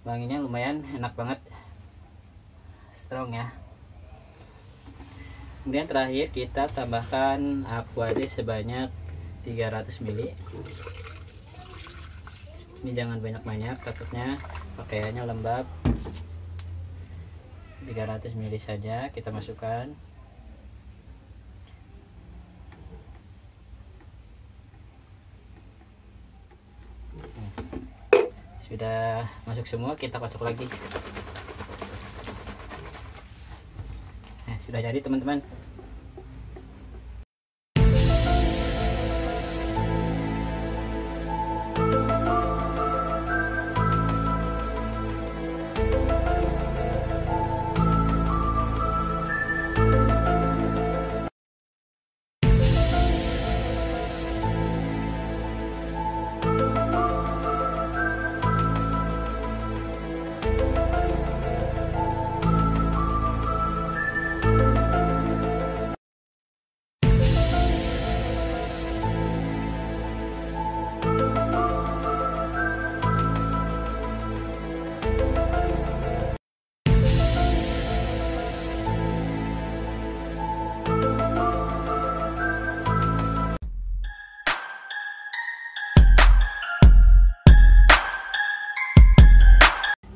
Wanginya lumayan enak banget, strong ya. Kemudian terakhir kita tambahkan aquade sebanyak 300 ml. Ini jangan banyak-banyak, takutnya pakaiannya lembab. 300 ml saja kita masukkan. Sudah masuk semua, kita kocok lagi. Nah, sudah jadi teman-teman.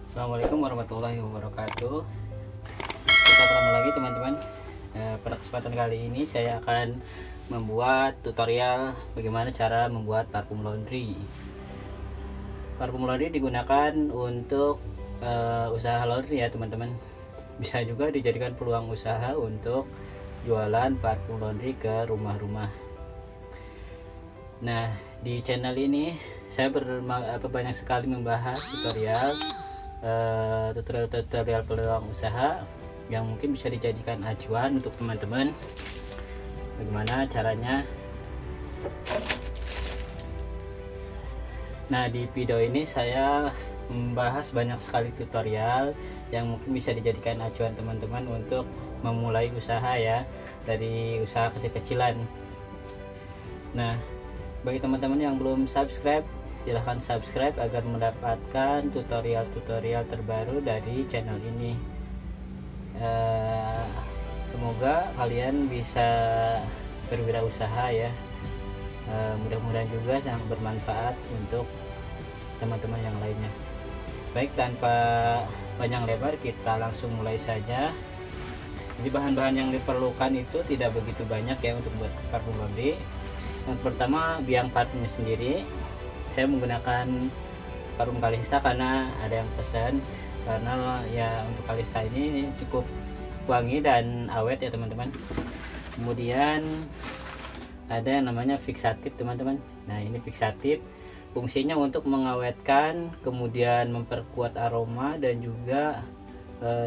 Assalamualaikum warahmatullahi wabarakatuh. Kita ketemu lagi teman-teman. Pada kesempatan kali ini saya akan membuat tutorial bagaimana cara membuat parfum laundry. Parfum laundry digunakan untuk usaha laundry ya teman-teman. Bisa juga dijadikan peluang usaha untuk jualan parfum laundry ke rumah-rumah. Nah, di channel ini saya banyak sekali membahas tutorial peluang usaha yang mungkin bisa dijadikan acuan untuk teman-teman bagaimana caranya. Nah, di video ini saya membahas banyak sekali tutorial yang mungkin bisa dijadikan acuan teman-teman untuk memulai usaha ya, dari usaha kecil-kecilan. Nah, bagi teman-teman yang belum subscribe, silahkan subscribe agar mendapatkan tutorial-tutorial terbaru dari channel ini. Semoga kalian bisa berwirausaha ya. Mudah-mudahan juga sangat bermanfaat untuk teman-teman yang lainnya. Baik, tanpa panjang lebar kita langsung mulai saja. Jadi bahan-bahan yang diperlukan itu tidak begitu banyak ya untuk buat parfum laundry. Yang pertama, biang parfumnya sendiri. Saya menggunakan parfum Kalista karena ada yang pesan, karena ya untuk Kalista ini cukup wangi dan awet ya teman-teman. Kemudian ada yang namanya fixatif teman-teman. Nah, ini fixatif fungsinya untuk mengawetkan, kemudian memperkuat aroma dan juga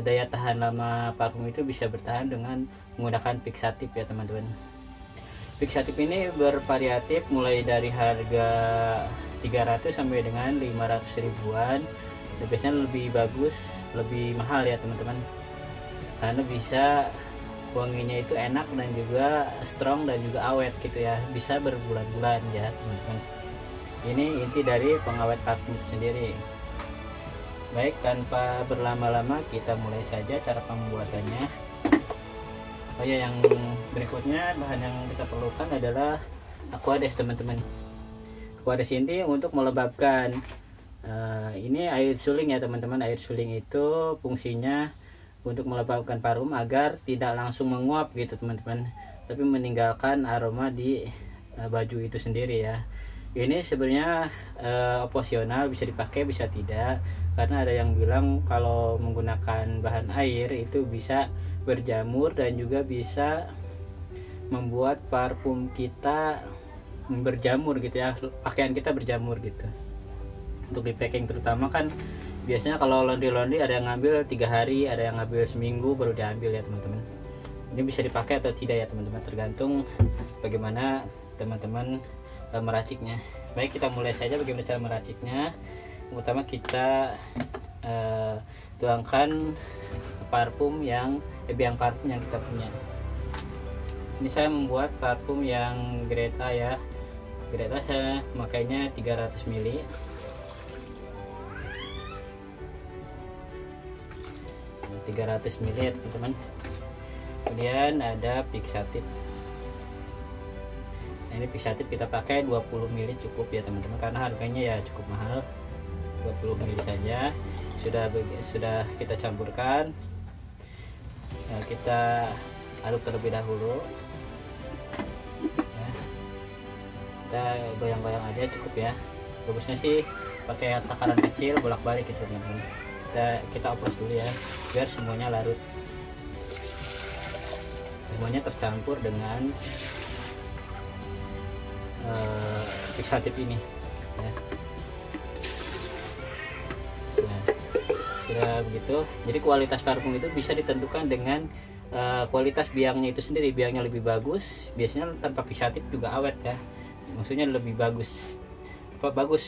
daya tahan lama parfum itu bisa bertahan dengan menggunakan fixatif ya teman-teman. Fixatif ini bervariatif mulai dari harga 300 sampai dengan 500 ribuan. Biasanya lebih bagus, lebih mahal ya teman-teman, karena bisa wanginya itu enak dan juga strong dan juga awet gitu ya, bisa berbulan-bulan ya teman-teman. Ini inti dari pengawet parfum sendiri. Baik, tanpa berlama-lama kita mulai saja cara pembuatannya. Oh ya, yang berikutnya bahan yang kita perlukan adalah aquades teman-teman. Aquades ini untuk melembabkan. Ini air suling ya teman-teman. Air suling itu fungsinya untuk melembabkan parfum agar tidak langsung menguap gitu teman-teman, tapi meninggalkan aroma di baju itu sendiri ya. Ini sebenarnya opsional, bisa dipakai bisa tidak, karena ada yang bilang kalau menggunakan bahan air itu bisa berjamur dan juga bisa membuat parfum kita berjamur gitu ya, pakaian kita berjamur gitu. Untuk di packing terutama kan biasanya kalau laundry ada yang ngambil 3 hari, ada yang ngambil seminggu baru diambil ya teman-teman. Ini bisa dipakai atau tidak ya teman-teman, tergantung bagaimana teman-teman meraciknya. Baik, kita mulai saja bagaimana cara meraciknya. Pertama kita tuangkan parfum yang biang parfum yang kita punya. Ini saya membuat parfum yang Greta ya. Greta saya makainya 300 ml. 300 ml ya teman-teman. Kemudian ada fixatif. Nah, ini fixatif kita pakai 20 ml cukup ya teman-teman, karena harganya ya cukup mahal. 20 ml saja. Sudah kita campurkan. Nah, kita aduk terlebih dahulu ya. Kita goyang-goyang aja cukup ya. Bagusnya sih pakai takaran kecil bolak-balik gitu teman-teman. Kita oplos dulu ya biar semuanya larut, semuanya tercampur dengan fixatif ini ya. Nah, sudah begitu, jadi kualitas parfum itu bisa ditentukan dengan kualitas biangnya itu sendiri. Biangnya lebih bagus biasanya tanpa fixatif juga awet ya, maksudnya lebih bagus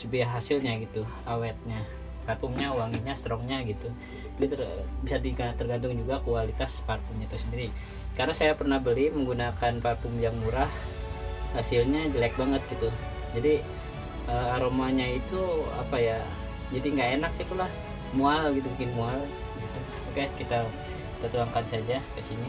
biar hasilnya gitu, awetnya, parfumnya, wanginya, strongnya gitu. Jadi bisa tergantung juga kualitas parfumnya itu sendiri. Karena saya pernah beli menggunakan parfum yang murah, hasilnya jelek banget gitu. Jadi aromanya itu apa ya, jadi nggak enak itulah, mual gitu, bikin mual gitu. Oke, kita tuangkan saja ke sini.